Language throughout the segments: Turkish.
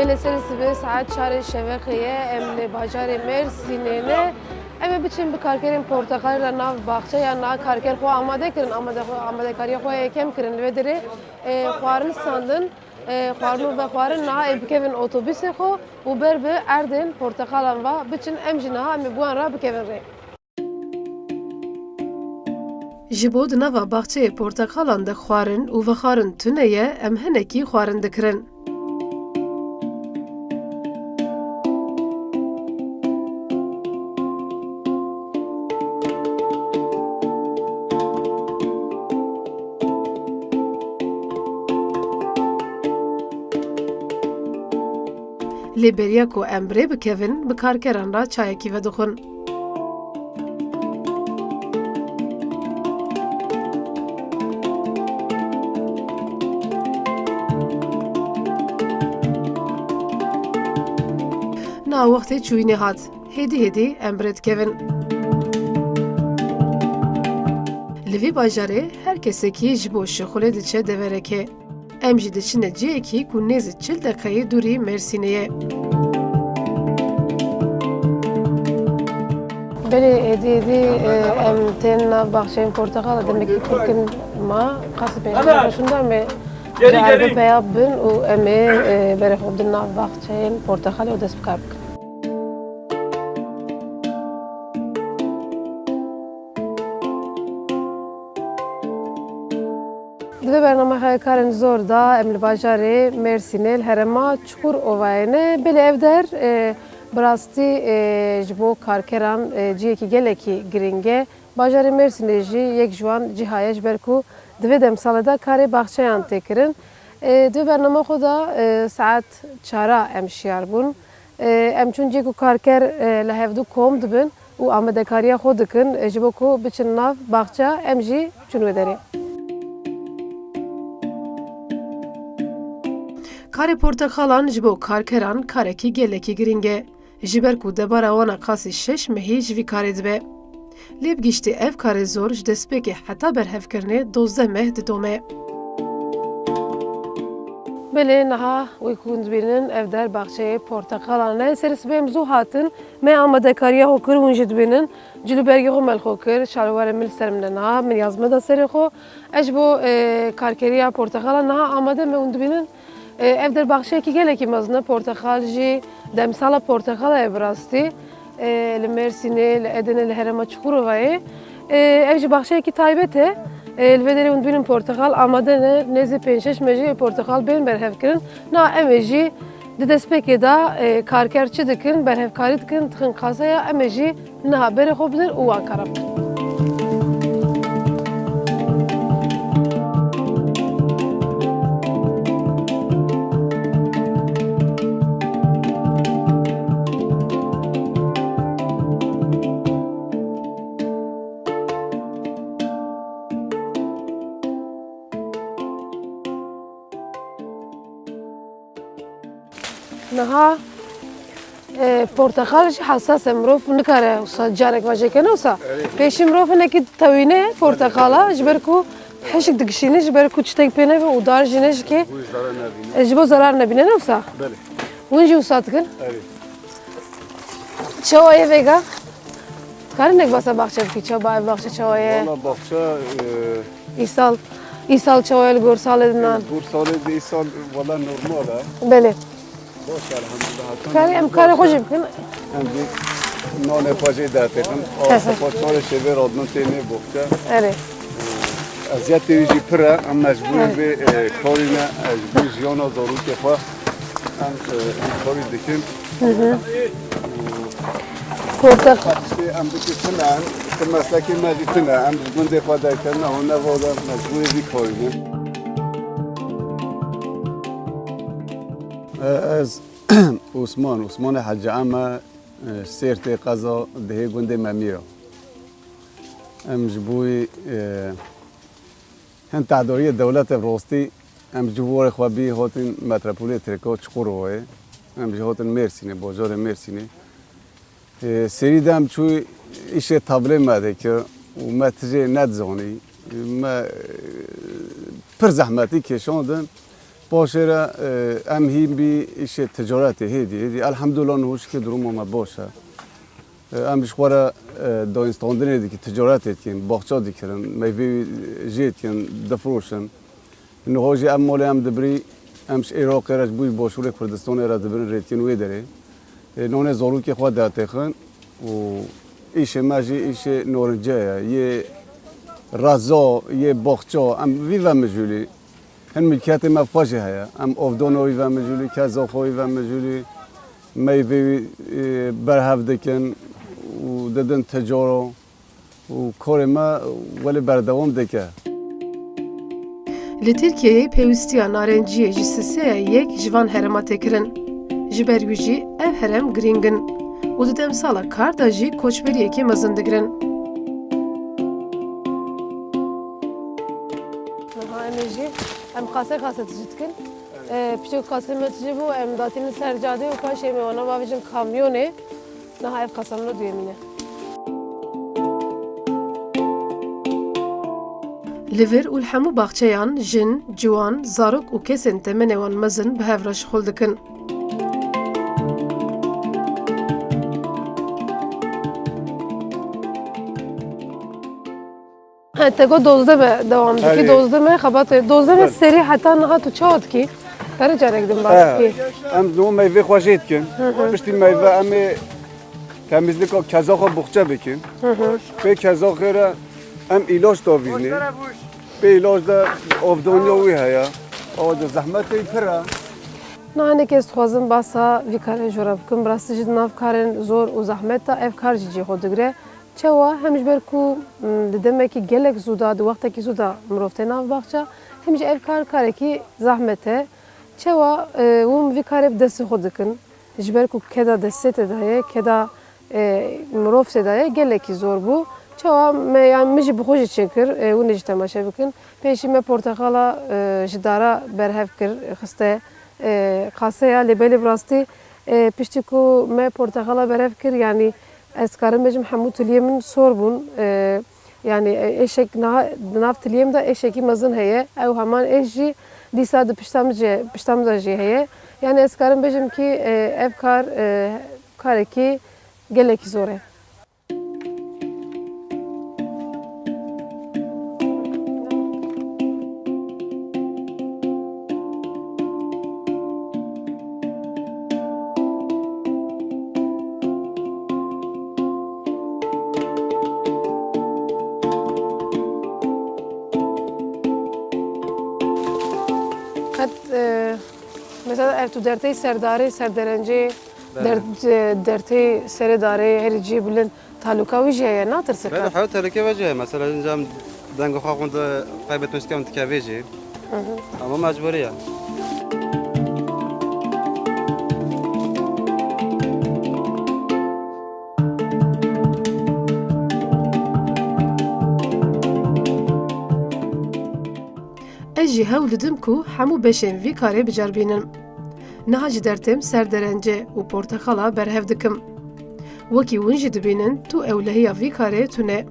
بله سرسی به ساعت 4 شبکیه املی بازار مرسینه اما بچین بکارکرین پرتقال را ناف باغچه یا نا کارکر خو آماده کاری خو کم کردن لودره خوارن ساندن خوارنو و خوارن نا بکوین اتوبوس خو و بر به اردن پرتقالان و بچین امجنا هم بوان را بکوین ری جبو دنوا باغچه پرتقالان ده خوارن و وخارن تنیه ام هنکی خوارن دکرن لیبریا کو امبری بکوین بکارکران را چایکی و دخون. نا وقتی چوینه هات هدی امبرد کوین. لوی باجاره هر کسی که جبو شخوله دیچه دوره که امجی دیچنه جه کی کو نزد 40 دقیقه دوری مرسینیه. بله هدی ام تن باغچه پرتقال demek ki Türk'ün ma kasıp şundan mı جالب پیابن و امی بره خود دنا باغچه پرتقال و دست بکار بکن. دیگه برنامه کارن زور دا امل باجاره مرسینل هرما چکور اوواینه بله evder براستی جبو کارکران جیه کی گله کی گرینگه باجاره مرسینل جی یک جوان جهایش برکو دوی دم ساله دا کاری باغچه یان تکرین دوی برنامه خدا ساعت 4 امشیار بون امچون جی کو کارکر لهفدو کوم دبن و آمده کاریا خود کن جبو کو بچن ناف باغچه امجی چونو داری کار پرتقالان جبو کارکران کارکی گلکی گرینگه جبر کو دبارا وانا قاسی 6 مهی جوی کاری دبه لیب گیشتی ev کاری زور جدست بکی حتی برهف کرنه 12 مه دومه بله نها ویکوند بینن evder باغچه پرتقالانه سرس بهم زو هاتن ما آماده کاریا خو کر ونجد بینن جلو برگی خو مل خو کر شلوار مل سرم نها من یازمه دا سر خو اجبو کارکریا پرتقالان نها آماده موند بینن evder باغچه کی گله کی مزنه پرتقال جی دمسالا پرتقال ابراستی لمرسینه لادنه لهرما چخوروای evji باغچه کی تایبته الفدري وندبين برتقال آماده نزی 5-6 مجی پرتقال بین برهف کردن نه امجی دستپکی دا کارکر چی دکن برهف کاری دکن تخن قاسه امجی نه بره خوب در اوان کارم نها پرتقالش حساس مروف نکاره وسا جارك واجه کنه وسا پیش مروف نکی توینه پرتقالا جبرکو حشک دکشینه جبرکو چتک پینه و دار جنش که جبو zarar نبینه نه وسا بله ونجی وسا تکن evet چوایه وگا کاری نک باسا باغچه کی چوای باغچه چوایه valla bahçe İsal çوایل گورسال دنان Bursa'da değilsen valla normal ha بله boş elhamdülillah کاری ام کاری خوشم کن hem bir nane pajı dağıtırım ağzı paçalı şeyler adını tane bahçe اره aziyet deyici pıra ama mecbur bir karine mecbur jiyana zarur kefa hem kari dikim پرتقال هم بکشتن که مسلکی مدیتنه هم بگون دفاع درکنه هونه وادا مجبور بی کارینه از عثمان حج عامه سرت قضا دهی گنده ممیرا هم جبوی هن تعداری دولت راستی هم جبوار خوابی هاتین متروپولی ترکا چخوروه هم جهاتن مرسینه بازار مرسینه سری دم چوی ایش تابله ماده که و متجه ندزانی ما پر زحمتی کشاندن باشرا ام هیم بی ایش تجارت هدی الحمدلله نوش که دروم ما باشه ام بشخوره دانستاندن دی که تجارت کن باغچه دی کردن میوه جیت کن دفروشن نهاجی ام مال ام دبری امش عراق رج بوی باشور کردستان را دبرن ریتین وی داره نون زارو که خود داته خن و ایش ماجی ایش نورنجه یه رازا یه باغچه ام وی و مجولی هن ملکیت ما فاجه هیا ام افدان وی و مجولی کازا خوی و مجولی میوه برهف دکن و دادن تجارو و کار ما ولی بردوام دکه Li Tirkiyeyê pêwîstiya narenciyê ji sisêya yek ji van herema têkirin. Ji ber wî jî ev herem girîng in û di demsala kar da jî koçberiyekê mezin digirin. Em jî em qasê tijî dikin. Piştî qasê me tijî bû em datînin ser cadê û paşê me wana bavêjin kamyonê niha ev qasa min duyemîne. Li vir û li hemû baxçeyan jin, ciwan, zarok û kesên temenê wan mezin bi hev re şixul dikin. Te got dozde me devam dikî dozde me xebatê dozde me serî heta niha tu çawa dikî? Pere carek dim bas dikî. ام نو میوه خوشید کن پشتی میوه ام temizlik o kazağa buhça bikin ve kazağa ام ilaç da vizne به ilaç da avdanya وی هیا او da zahmet pira Nanek ez dixwazim basa vî karê jora bikim bi rastî jî nav karên zor û zehmet da ev kar jî cîho digire çawa hem ji ber ku di demekî gelek zû da di wextekî zû da mirov tê nav baxça hem jî ev karekî zehmet e çawa hûn vî karê bi destê xwe dikin ji ber ku keda destê tê daye keda mirov tê daye gelekî zor bû çawa me yani min jî bi xwe jî çêkir hûn ê jî temaşe bikin pêşî me porteqala ji dara berhev kir xiste qaseya lêbelê bi rastî piştî ku me porteqala berhev kir yani ez karim bêjim hemû tiliyê min sor bûn yani eşek di nav tiliyêm de eşekî mezin heye ew heman êş jî dîsa di pişta min de jî heye yani ez karim bêjim ki ev kar karekî gelekî zor e. Mesela ev tu dertê serdarê serderencê dertê serêdarê herî cî bilin taluka wî jî heye natirse Ben hayat tehlike vece. Mesela incam denge xakunda kaybetmek istiyorum tikaveci. Ama mecburi ya. Ez jî hewl didim ku hemû beşên vî karê biceribînim. Niha ji dertêm serderence û porteqala berhev dikim. Wekî hûn jî dibînin tu ewlehiya vî karê tune.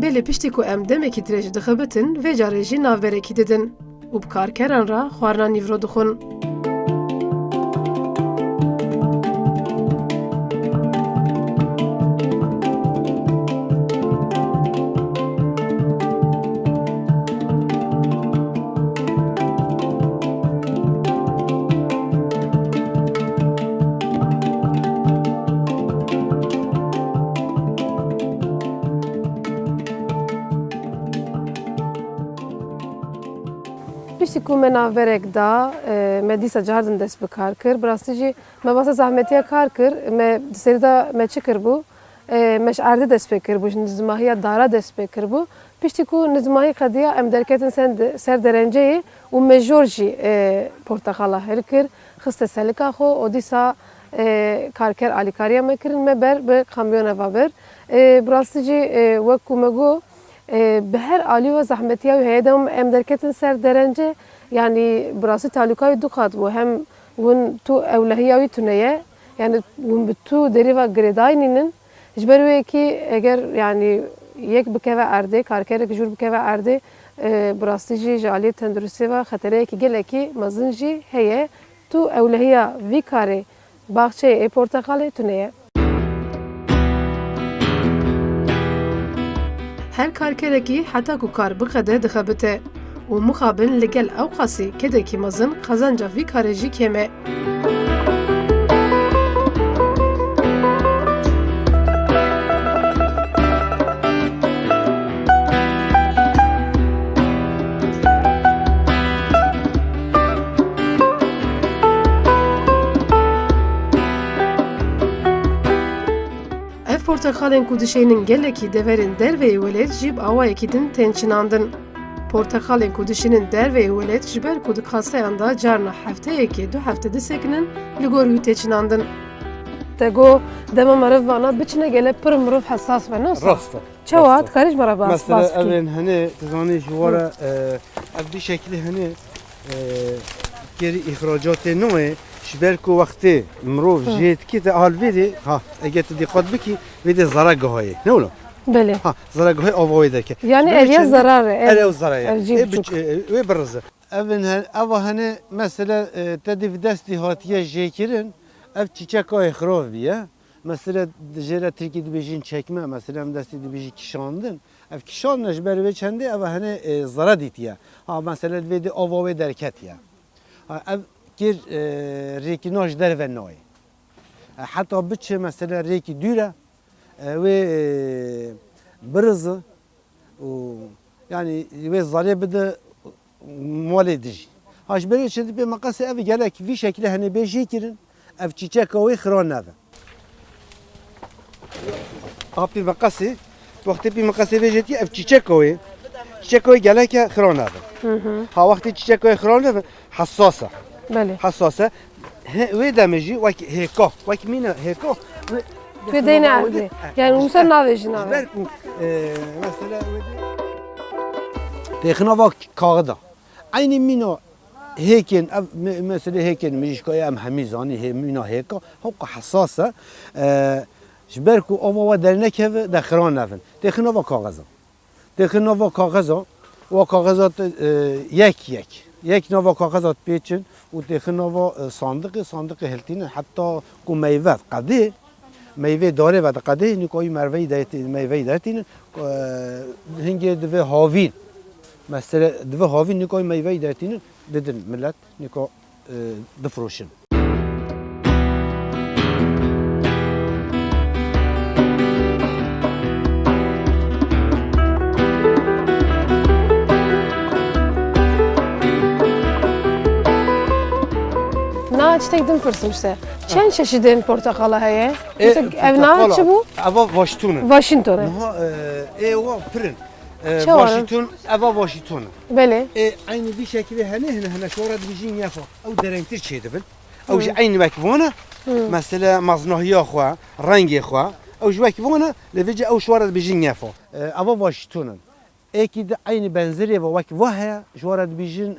Belê piştî ku em demekî dirêj dixebitin vê carê jî navberekî didin û bi karkeran re xwarina nîvro dixwin. piştî ku me navberek da me dîsa cardin dest bi kar kir. Bi rastî jî me basa zehmetiya kar kir. Me di serî de me çi kirbû? Me ji erdê dest pê kirbû, ji nizmahiya dara dest pê kirbû. Piştî ku nizmahî qediya em derketin ser derenceyê û me jor jî porteqala hêl kir. Xiste selika xwe û dîsa karker alîkariya me kirin me ber bi kamyoneva ber. Bi rastî jî wek ku me got bi her alî ve zehmetiya wî heye de em derketin ser derence yani bi rastî talûka wî du qat bû. Hem hûn tu ewlehiya wî tune ye yani hûn bi tu derîva girêdayînînin ji ber wê kî eger yani yek bikeve erdê karkerek jûr bikeve erdê bi rastî jî ji aliyê tenduristî ve xetereyekî gelekî mezin jî heye tu ewlehiya vî karê baxçeyê porteqalê tune ye. Her karkerekî heta ku kar biqede dixebite û mixabin li gel ew qasî kedekî mezin qezanca vî karê jî kêm e. Ev porteqalên ku dişênin gelekî deverên derveyê welêt jî bi awayekî din tên çinandin. Porteqalên ku dişînin derveyê welêt ji ber ku di kaseyan da carna hefteyekê du hefte disekinin li gor wî tê çinandin. Te got dema meriv vana biçine gele pir mirov hesas be nas. Rasta. Çawa dikarî ji me re bas Mesela bas bikî? evin hani tizani jwara ev bir şekilde hani geri ihracatı ne şber ku vakti mrov jet ki de alveri ha eget dikkat biki ve de zarar gahaye ne ola Belê. ha zarar gahaye avayı derken Yani eviye zarar e. ev zarar ya Evcik buçuk. ve bırızı evin ev hani mesela tedif desti hatiye jekirin ev çiçek ay xrov biye mesela jere Türkiye dibijin çekme mesela em desti dibiji kişandın ev kişan nejber ve çende ev hani zarar ditiye ha mesela ve de avayı derket ya ev gir rekinaj derve noy hatta bütçe mesela reki düre ve bırızı yani ve zarar bide mal edici haş böyle şimdi bir makası evi gerek bir şekilde hani beşi kirin ev çiçek o xran neve abi makası vakti bir makası vejeti ev çiçek o gerek xran neve ha vakti çiçek o xran neve hassasa Belê. حساسه ve demeci vak heka vak mina heka Tu dê ne erdê. Yani wisa navê jî navê. Berku mesela tekna vak kağıda aynı mina hekin mesela hekin mijkaya em hamizani he mina heka hukka hassasa jberku ova dernek ev dakhran navin tekna vak tekna vak kağıza و کاغذات یک نوع کاغذات پیچن و دیگه نوع صندوق هلتین حتی کو میوه قده میوه داره و قده نیکوی میوه دارتین هنگی دو هاوین مثلا دو هاوین نیکوی میوه دارتین بدن ملت نیکو دفروشن Çitek din pirsım işte. Çend çeşidin portakala heye? Ev na çi bu? Ava Washington. Washington. Ha eva prin. Çawa? Washington ava Washington. Belê. Aynı bir şekilde hani şora dibijin yafa. Ev derengtir çedibin. Ev ji aynı vakvana. Mesela maznahiya xwa, rengi xwa. Ev ji vakvana levece ev şora dibijin yafa. Ava Washington. Eki de aynı benzeri ve vakvaya şora dibijin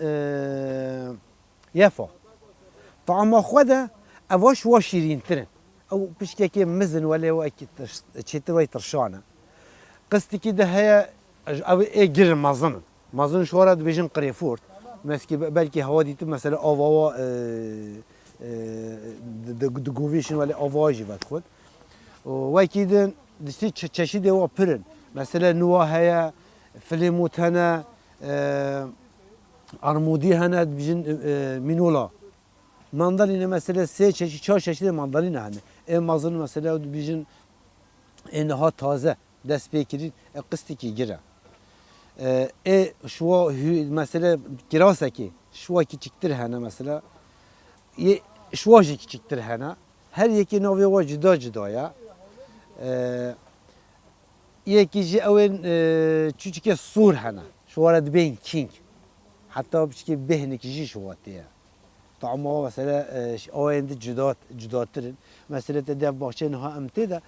yafa. طعم خدا أواش واشيرين ترن أو بشكل مزن ولا واكيد تشتوي ترشانة قصتي كده هي أو إيه جر مازن شو ورد بيجن قريفورت مسكي بلكي هوادي مثلا أواوا دقوفيشن ولا أواجي بدخل واكيد دستي تشيد هو برن مثلا نوا هي فيلموت هنا أرمودي هنا بيجن منولا mandalina mesela çeşit çeşitli mandalina hani en mazını mesela bizim en daha taze dest pekirin kıstiki gira شو مثلا كراسة كي شو كي تكتر هنا مثلا شو جي تكتر هنا هر يكي نوفي وجدا جدا يا يكي جي أوين تشوكي صور هنا شو ورد بين كينج حتى بشكي بهنك جي شو تيا طعمه مثلا أوين جدا ترن مثلا تدي باكشين ها أمتدا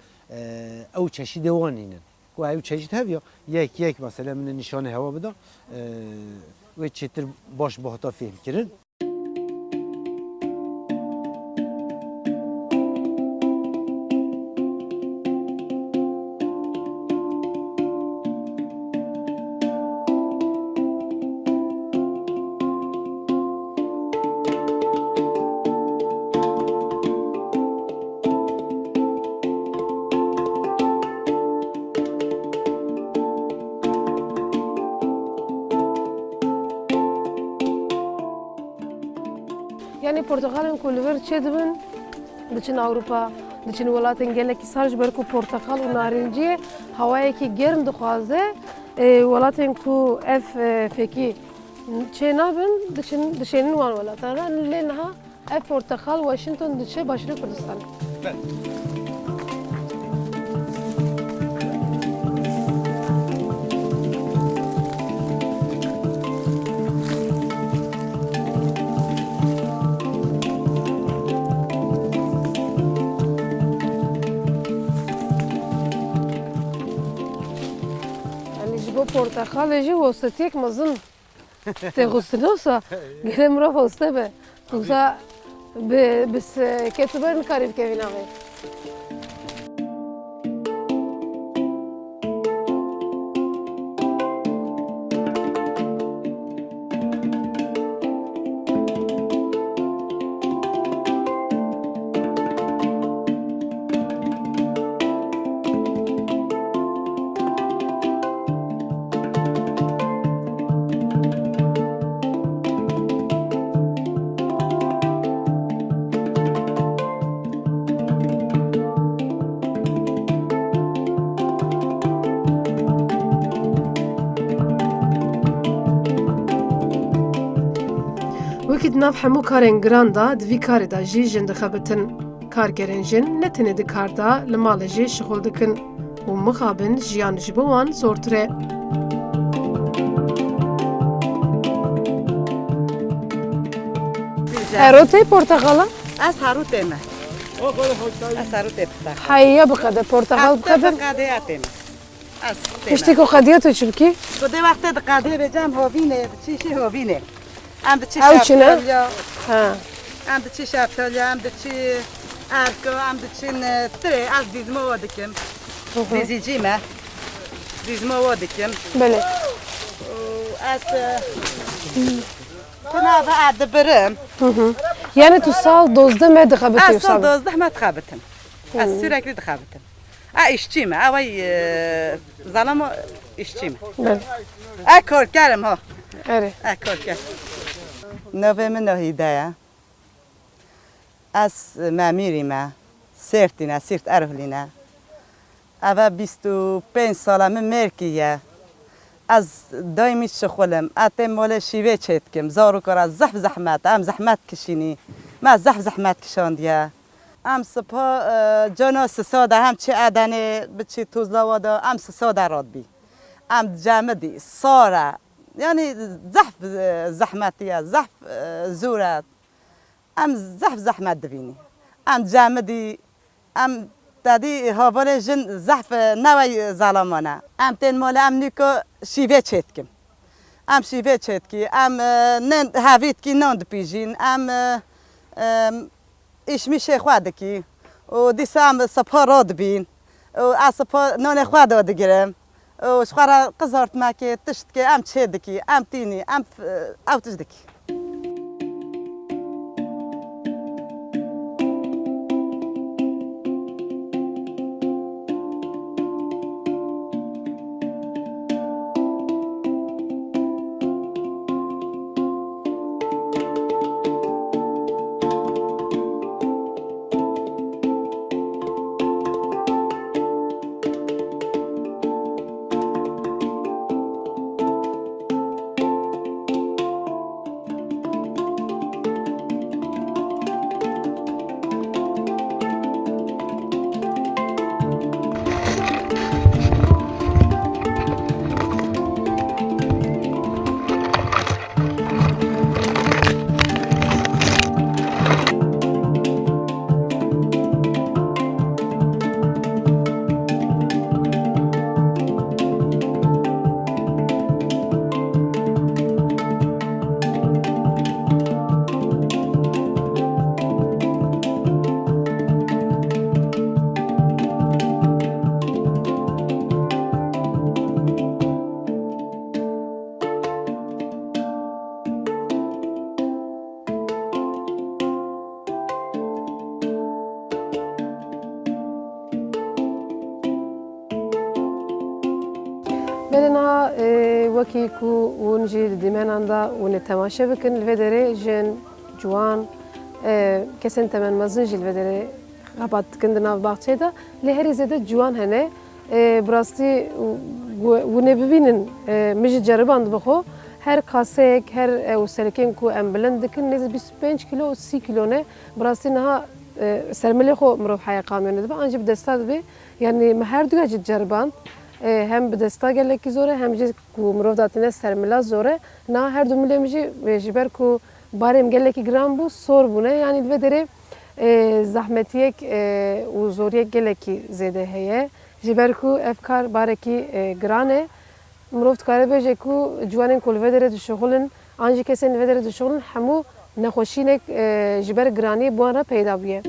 أو تشي دوانين و هاي تشي تهويا يك مثلا من النشانه هوا بدا و تشتر باش بهتا فهم كرن Yani portakalın kulüver çedibin, diçin Avrupa, diçin welatên gelekî sar ji ber ku portakal û narinciye hawayekî germ dixwaze, welatên ku ev fekî çê nabin, dişênin wan welatan re lê niha ev portakal Washington diçe Başûrê Kurdistanê. Bu portakal jî westiyek mezin tê xwestinosa gelê mirov weste be yoksa bi ketûber nikarî bikevî navê. Wekî di nav hemû karên giran da di vî karê da jî jin dixebitin. Kargerên jin ne tenê di kar da li malê jî şixul dikin û mixabin jiyan ji bo wan zortir e. Herotê portakala? Ez harûtê me. Ez harûtê portakal. Heyya biqede portakal biqede. Qadêya tê me. Ez tê Piştî me. ku xediya tu çi bikî? Ku dê wextê di qadê bêcem hovînê, diçî hovînê. Em diçî Ew çi ne? şeftalya, Ha. em diçî şeftalya, em diçî erko, em diçîn tirê, ez dîzma we dikim. Dîzîcî me. Dîzma we dikim. Belê. Ez tunava dibirim. Yani tu sal dozda me dixebitî Ez sal 12 me dixebitim. Ez sürekli dixebitim. İşçi me, ew zalama işçi me. Belê. Korkerim ha. Erê. korker. Navê min Nahîde ye. Ez memîrî me. Sêrtîne, Sîrt Erxlîne. Ev 25 sala min mêrkî ye. Ez daîmî şixulim. Ez têm molê şîvê çê dikim. Zarokara zehf zehmet, em zehmet kişînî. Me zehf zehmet kişandiye. Em sipa cana sisa da hem çi edenê biçî tuzlava da em sisa da radbî. Em cemidî, sara. Yani zehf zehmetiye, zehf zûret. Em zehf zehmet dibînî. Em cemidî, em tedî havalê jin zehf newey zalamane. Em tên malê em nûko şîvê çê dikim. Em şîvê çê dikî, em hevî dikî nan dipîjîn, em îşmişê xwe dikî. û dîsa em sipa radibîn. û ez sipa nanê xwe da digirim. û ji xwe re qizartmekê, tiştkê em çê dikî, em tînî, em ew tişt dikî. بلنا وکی کو اون جی دیمناندا اون تماشا بکن الودره جن جوان کسن تمن مزن جی الودره خبات کندنا باغچه دا لهری زده جوان هنه براستی و نبینن مجد جرباند بخو her kasek her o serken ku ambulans dikin nez 25 kilo 30 kilo ne براستی نه سرمله خو مرو حیا قانونی ده انجب دستا به yani her duya جرباند hem bi desta geleki zor hem jî ku mirov datine sermila zor e na her dumile mi jî ji ber ku barêm gelekî giran bû sor bûne yani ve derê zahmetiyek û zoriyek gelekî zêde heye ji ber ku ev kar barekî giran e mirov dikare bêje ku ciwanên ku li vê derê dişuxulin an jî kesên li vê derê dişuxulin hemû nexweşînek ji ber giraniyê wan re peyda bûye.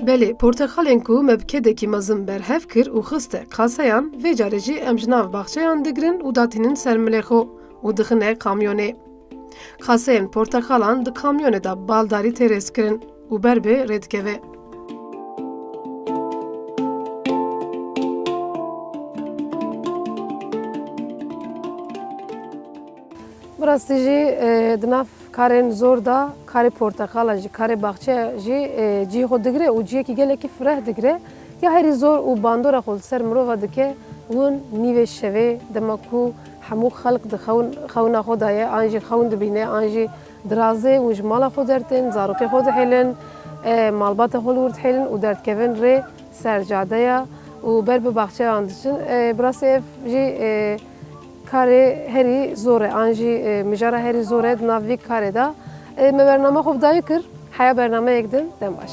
Belê porteqalên ku mebkedekî mezin berhev kir û xiste kaseyan vê carê jî em ji nav baxçeyan digirin û datînin ser milê xwe û dixine kamyonê. Kaseyên porteqalan di kamyonê de baldarî tê rêzkirin û ber bê rêdikeve. Birastî jî di nav karên zor da karê porteqala jî karê baxçe jî cî xwe digire û ciyekî gelekî fireh digire ya herî zor û bandora xwe li ser mirova dike hûn nîvê şevê dema ku hemû xelk di xewna xwe de ye an jî xewn dibîne an jî dirazê û ji mala xwe dertên zarokê xwe dihêlin malbata xwe li wir dihêlin û derdkevin rê ser cadeya û ber bi baxçeyan diçin birastî ev jî karê herî zor e an jî mijara herî zor e di nav vî karê de me bername xwe bi dayî kir heya bernameyek din dem baş.